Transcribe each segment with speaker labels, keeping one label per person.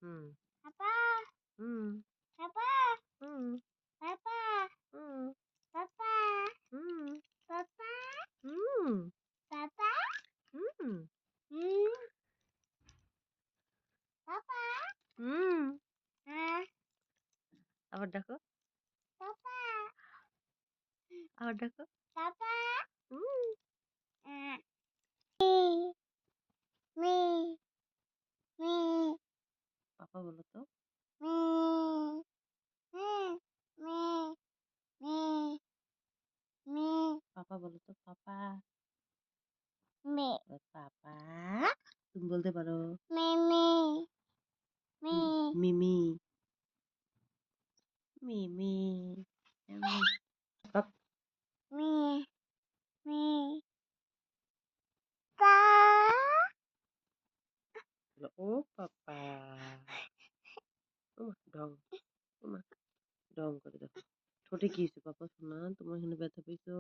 Speaker 1: হুম,
Speaker 2: Papa,
Speaker 1: হুম,
Speaker 2: Papa,
Speaker 1: হুম,
Speaker 2: Papa,
Speaker 1: হুম,
Speaker 2: Papa,
Speaker 1: হুম,
Speaker 2: Papa,
Speaker 1: হুম,
Speaker 2: Papa,
Speaker 1: হুম,
Speaker 2: hmm, Papa,
Speaker 1: হুম।
Speaker 2: ah,
Speaker 1: আবার ডাকো,
Speaker 2: Papa,
Speaker 1: আবার ডাকো।
Speaker 2: Papa,
Speaker 1: হুম।
Speaker 2: ah, me, me,
Speaker 1: পাপা বলো তো।
Speaker 2: me, me, me, me, me,
Speaker 1: পাপা বলো তো, পাপা।
Speaker 2: me,
Speaker 1: পাপা। তুমি বলতে পারো।
Speaker 2: me, me, me,
Speaker 1: মিমি, মিমি, মিমি।
Speaker 2: me, me, pa,
Speaker 1: ও পাপা। ওমা ঢং, ওমা ঢং করে দেখো। ঠোঁটে কি হয়েছে পাপা সোনা? তোমার এখানে ব্যথা পেয়েছো?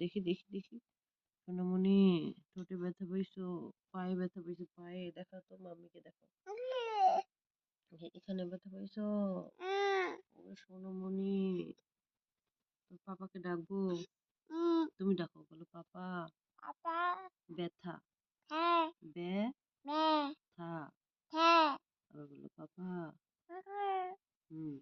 Speaker 1: দেখি দেখি দেখি। সোনামণি ঠোঁটে ব্যথা পেয়েছো? পায়ে ব্যথা পেয়েছো? পায়ে দেখা তো মাম্মিকে দেখো। এখানে ব্যথা পেয়েছো? ও সোনামণি, তোর পাপাকে ডাকবো? তুমি ডাকো, বলো পাপা।
Speaker 2: Papa,
Speaker 1: ব্যথা,
Speaker 2: hey,
Speaker 1: ব্যথা।
Speaker 2: me, hey,
Speaker 1: আবার বলো পাপা।
Speaker 2: Papa,
Speaker 1: হুম।